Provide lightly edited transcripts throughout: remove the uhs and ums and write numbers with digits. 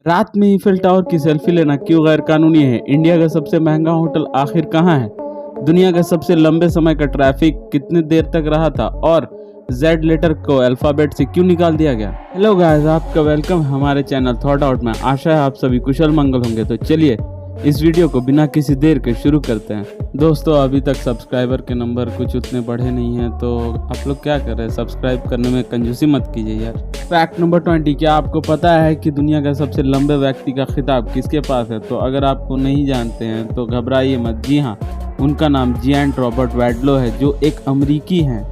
रात में Eiffel tower की सेल्फी लेना क्यों गैर कानूनी है? इंडिया का सबसे महंगा होटल आखिर कहाँ है? दुनिया का सबसे लंबे समय का ट्रैफिक कितने देर तक रहा था? और जेड लेटर को अल्फाबेट से क्यों निकाल दिया गया? हेलो गाइस, आपका वेलकम हमारे चैनल थॉट आउट में। आशा है आप सभी कुशल मंगल होंगे। तो चलिए इस वीडियो को बिना किसी देर के शुरू करते हैं। दोस्तों, अभी तक सब्सक्राइबर के नंबर कुछ उतने बढ़े नहीं हैं, तो आप लोग क्या कर रहे हैं? सब्सक्राइब करने में कंजूसी मत कीजिए यार। फैक्ट नंबर 20, क्या आपको पता है कि दुनिया का सबसे लंबे व्यक्ति का खिताब किसके पास है? तो अगर आपको नहीं जानते हैं तो घबराइए मत। जी हाँ, उनका नाम जियांट रॉबर्ट वैडलो है, जो एक अमरीकी हैं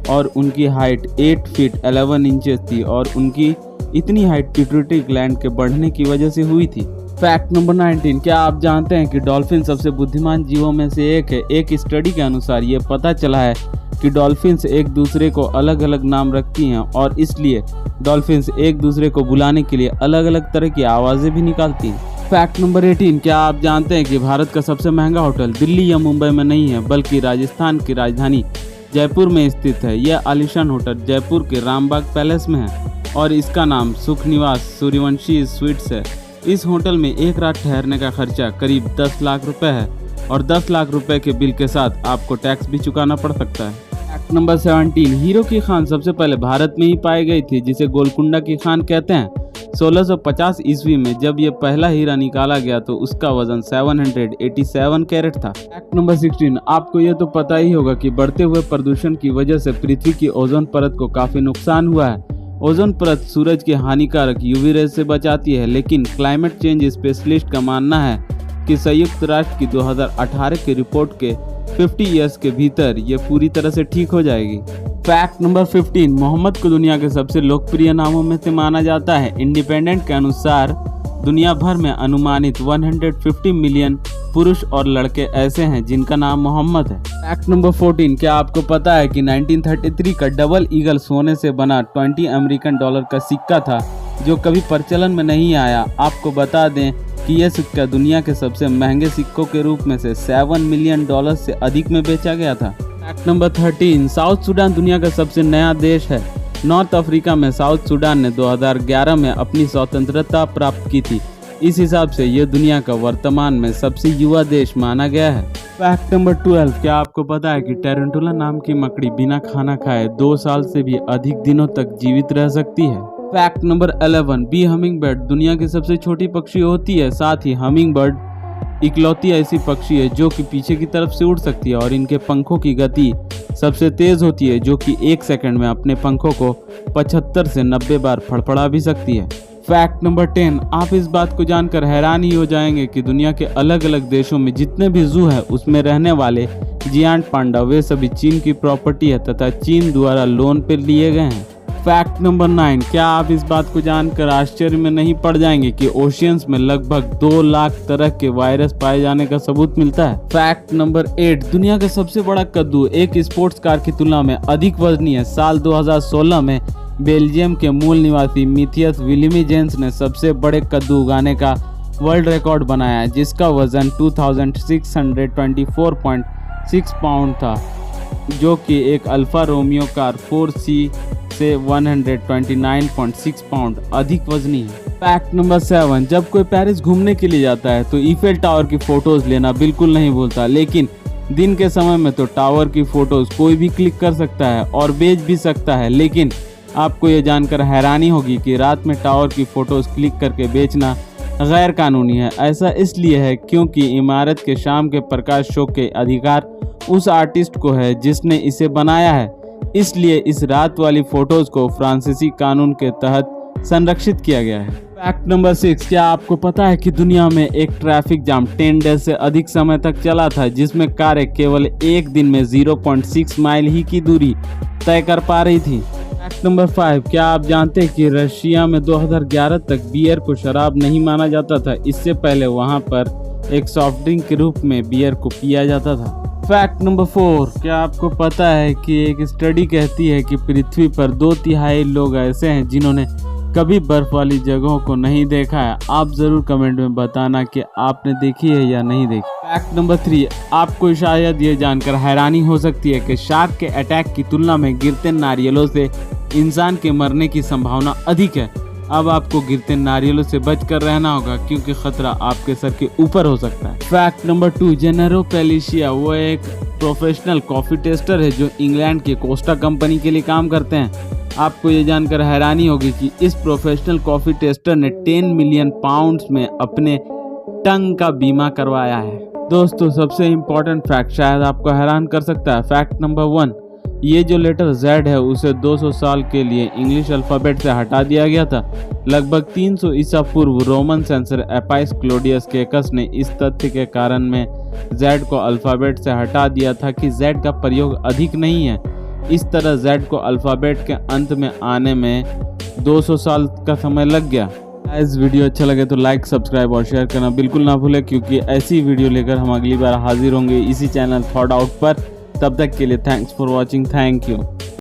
और उनकी हाइट 8 फीट 11 इंचेस थी और उनकी इतनी हाइट पिट्यूटरी ग्लैंड के बढ़ने की वजह से हुई थी। फैक्ट नंबर 19, क्या आप जानते हैं कि डॉल्फिन सबसे बुद्धिमान जीवों में से एक है? एक स्टडी के अनुसार ये पता चला है कि डॉल्फिन्स एक दूसरे को अलग अलग नाम रखती हैं और इसलिए डॉल्फिन्स एक दूसरे को बुलाने के लिए अलग अलग तरह की आवाज़ें भी निकालती हैं। फैक्ट नंबर 18, क्या आप जानते हैं कि भारत का सबसे महंगा होटल दिल्ली या मुंबई में नहीं है, बल्कि राजस्थान की राजधानी जयपुर में स्थित है। यह आलीशान होटल जयपुर के रामबाग पैलेस में है और इसका नाम सुख निवास सूर्यवंशी स्वीट्स है। इस होटल में एक रात ठहरने का खर्चा करीब 10 लाख रुपए है और 10 लाख रुपए के बिल के साथ आपको टैक्स भी चुकाना पड़ सकता है। फैक्ट नंबर 17, हीरो की खान सबसे पहले भारत में ही पाई गई थी, जिसे गोलकुंडा की खान कहते हैं। 1650 ईस्वी में जब ये पहला हीरा निकाला गया तो उसका वजन 787 कैरेट था। फैक्ट नंबर 16, आपको ये तो पता ही होगा कि बढ़ते हुए प्रदूषण की वजह से पृथ्वी की ओजोन परत को काफी नुकसान हुआ है। ओजोन परत सूरज की हानिकारक यूवी रेज से बचाती है, लेकिन क्लाइमेट चेंज स्पेशलिस्ट का मानना है कि संयुक्त राष्ट्र की 2018 की रिपोर्ट के 50 ईयर्स के भीतर ये पूरी तरह से ठीक हो जाएगी। फैक्ट नंबर 15, मोहम्मद को दुनिया के सबसे लोकप्रिय नामों में से माना जाता है। इंडिपेंडेंट के अनुसार दुनिया भर में अनुमानित 150 मिलियन पुरुष और लड़के ऐसे हैं जिनका नाम मोहम्मद है। फैक्ट नंबर 14, क्या आपको पता है कि 1933 का डबल ईगल सोने से बना 20 अमेरिकन डॉलर का सिक्का था, जो कभी प्रचलन में नहीं आया। आपको बता दें कि यह सिक्का दुनिया के सबसे महंगे सिक्कों के रूप में से 7 मिलियन डॉलर से अधिक में बेचा गया था। फैक्ट नंबर 13, साउथ सूडान दुनिया का सबसे नया देश है। नॉर्थ अफ्रीका में साउथ सूडान ने 2011 में अपनी स्वतंत्रता प्राप्त की थी। इस हिसाब से यह दुनिया का वर्तमान में सबसे युवा देश माना गया है। फैक्ट नंबर 12, क्या आपको पता है कि टेरेंटुला नाम की मकड़ी बिना खाना खाए 2 साल से भी अधिक दिनों तक जीवित रह सकती है। Fact number 11, bee hummingbird दुनिया की सबसे छोटी पक्षी होती है। साथ ही हमिंग बर्ड इकलौती ऐसी पक्षी है जो कि पीछे की तरफ से उड़ सकती है और इनके पंखों की गति सबसे तेज होती है, जो कि 1 सेकंड में अपने पंखों को 75 से 90 बार फड़फड़ा भी सकती है। फैक्ट नंबर 10, आप इस बात को जानकर हैरान ही हो जाएंगे कि दुनिया के अलग अलग देशों में जितने भी जू है उसमें रहने वाले जियांट पांडा वे सभी चीन की प्रॉपर्टी है तथा चीन द्वारा लोन पर लिए गए हैं। फैक्ट नंबर 9, क्या आप इस बात को जानकर आश्चर्य में नहीं पड़ जाएंगे कि ओशियंस में लगभग 2 लाख तरह के वायरस पाए जाने का सबूत मिलता है। फैक्ट नंबर 8, दुनिया का सबसे बड़ा कद्दू एक स्पोर्ट्स कार की तुलना में अधिक वजनी है। साल 2016 में बेल्जियम के मूल निवासी मिथियस विलिमी-जेन्स ने सबसे बड़े कद्दू उगाने का वर्ल्ड रिकॉर्ड बनाया, जिसका वजन 2624.6 पाउंड था, जो कि एक अल्फा रोमियो कार 4C से 129.6 पाउंड अधिक वजनी है। फैक्ट नंबर 7, जब कोई पेरिस घूमने के लिए जाता है तो ईफिल टावर की फोटोज लेना बिल्कुल नहीं भूलता, लेकिन दिन के समय में तो टावर की फोटोज कोई भी क्लिक कर सकता है और बेच भी सकता है। लेकिन आपको ये जानकर हैरानी होगी कि रात में टावर की फोटोज क्लिक करके बेचना गैर कानूनी है। ऐसा इसलिए है क्योंकि इमारत के शाम के प्रकाश शो के अधिकार उस आर्टिस्ट को है जिसने इसे बनाया है, इसलिए इस रात वाली फोटोज को फ्रांसीसी कानून के तहत संरक्षित किया गया है। फैक्ट नंबर 6, क्या आपको पता है कि दुनिया में एक ट्रैफिक जाम 10 डेज से अधिक समय तक चला था, जिसमें कारें केवल एक दिन में 0.6 माइल ही की दूरी तय कर पा रही थी। फैक्ट नंबर 5, क्या आप जानते हैं कि रशिया में 2011 तक बियर को शराब नहीं माना जाता था? इससे पहले वहां पर एक सॉफ्ट ड्रिंक के रूप में बियर को पिया जाता था। फैक्ट नंबर 4, क्या आपको पता है कि एक स्टडी कहती है कि पृथ्वी पर 2/3 लोग ऐसे हैं जिन्होंने कभी बर्फ वाली जगहों को नहीं देखा है? आप जरूर कमेंट में बताना कि आपने देखी है या नहीं देखी। फैक्ट नंबर 3, आपको शायद ये जानकर हैरानी हो सकती है कि शार्क के अटैक की तुलना में गिरते नारियलों से इंसान के मरने की संभावना अधिक है। अब आपको गिरते नारियलों से बचकर रहना होगा क्योंकि खतरा आपके सर के ऊपर हो सकता है। फैक्ट नंबर 2, जेनेरो पेलिशिया वो एक प्रोफेशनल कॉफ़ी टेस्टर है जो इंग्लैंड के कोस्टा कंपनी के लिए काम करते हैं। आपको ये जानकर हैरानी होगी कि इस प्रोफेशनल कॉफ़ी टेस्टर ने 10 मिलियन पाउंड्स में अपने टंग का बीमा करवाया है। दोस्तों सबसे इम्पोर्टेंट फैक्ट शायद आपको हैरान कर सकता है। फैक्ट नंबर 1, ये जो लेटर Z है उसे 200 साल के लिए इंग्लिश अल्फ़ाबेट से हटा दिया गया था। लगभग 300 ईसा पूर्व रोमन सेंसर एपाइस क्लोडियस केकस ने इस तथ्य के कारण में Z को अल्फ़ाबेट से हटा दिया था कि Z का प्रयोग अधिक नहीं है। इस तरह Z को अल्फ़ाबेट के अंत में आने में 200 साल का समय लग गया। इस वीडियो अच्छा लगे तो लाइक, सब्सक्राइब और शेयर करना बिल्कुल ना भूलें क्योंकि ऐसी वीडियो लेकर हम अगली बार हाजिर होंगे इसी चैनल थॉट आउट पर। तब तक के लिए thanks for watching. Thank you.